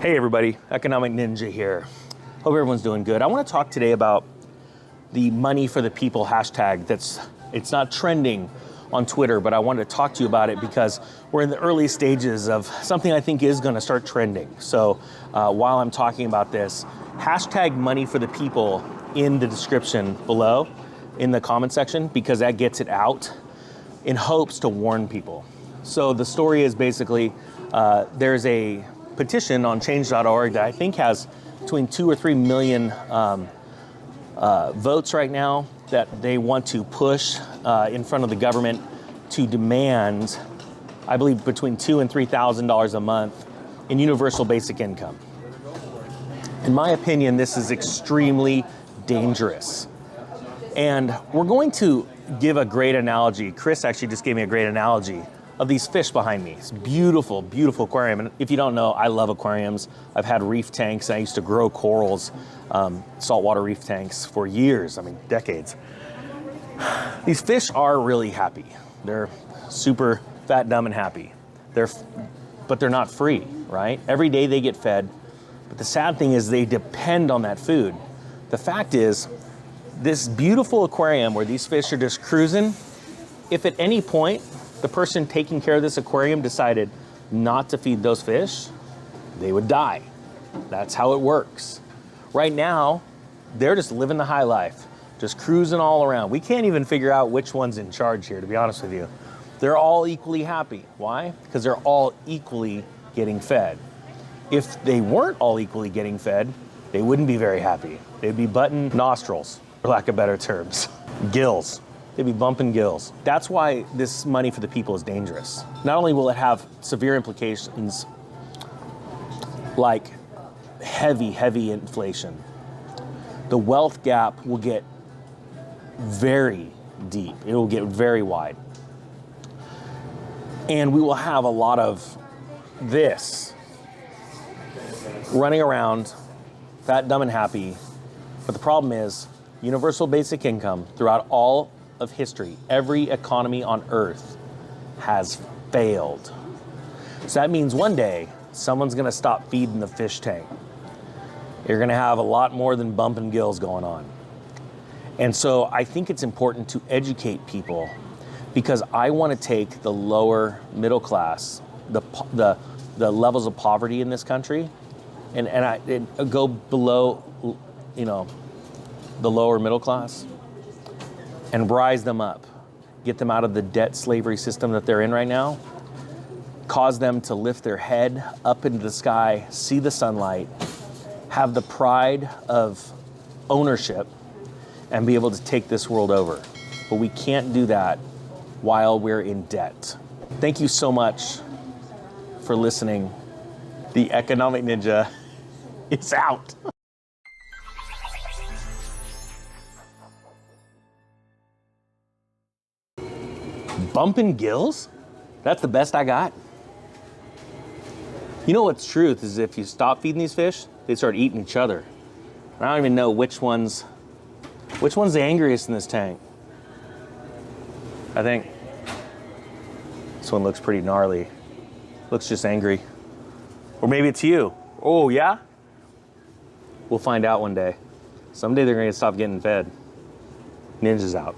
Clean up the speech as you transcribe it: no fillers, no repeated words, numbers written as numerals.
Hey everybody, Economic Ninja here. Hope everyone's doing good. I want to talk today about the money for the people hashtag. It's not trending on Twitter, but I wanted to talk to you about it because we're in the early stages of something I think is going to start trending. So while I'm talking about this, hashtag money for the people in the description below in the comment section, because that gets it out in hopes to warn people. So the story is basically there's a petition on change.org that I think has between 2 or 3 million votes right now that they want to push in front of the government to demand, I believe, between $2,000 and $3,000 a month in universal basic income. In my opinion, this is extremely dangerous. And we're going to give a great analogy. Chris actually just gave me a great analogy of these fish behind me. It's beautiful, beautiful aquarium. And if you don't know, I love aquariums. I've had reef tanks. I used to grow corals, saltwater reef tanks for years, I mean, decades. These fish are really happy. They're super fat, dumb, and happy. But they're not free, right? Every day they get fed. But the sad thing is they depend on that food. The fact is, this beautiful aquarium where these fish are just cruising, if at any point the person taking care of this aquarium decided not to feed those fish, they would die. That's how it works. Right now, they're just living the high life, just cruising all around. We can't even figure out which one's in charge here, to be honest with you. They're all equally happy. Why? Because they're all equally getting fed. If they weren't all equally getting fed, they wouldn't be very happy. They'd be butting nostrils, for lack of better terms. Gills. They'd be bumping gills. That's why this money for the people is dangerous. Not only will it have severe implications like heavy inflation, the wealth gap will get very deep. It will get very wide. And we will have a lot of this running around, fat, dumb, and happy. But the problem is, universal basic income throughout all of history, every economy on earth has failed. So that means one day, someone's gonna stop feeding the fish tank. You're gonna have a lot more than bumping gills going on. And so I think it's important to educate people, because I wanna take the lower middle class, the levels of poverty in this country, and I go below, the lower middle class, and rise them up, get them out of the debt slavery system that they're in right now, cause them to lift their head up into the sky, see the sunlight, have the pride of ownership, and be able to take this world over. But we can't do that while we're in debt. Thank you so much for listening. The Economic Ninja is out. Bumping gills? That's the best I got. You know what's truth is, if you stop feeding these fish, they start eating each other. And I don't even know which one's the angriest in this tank. I think this one looks pretty gnarly. Looks just angry. Or maybe it's you. Oh yeah? We'll find out one day. Someday they're gonna stop getting fed. Ninja's out.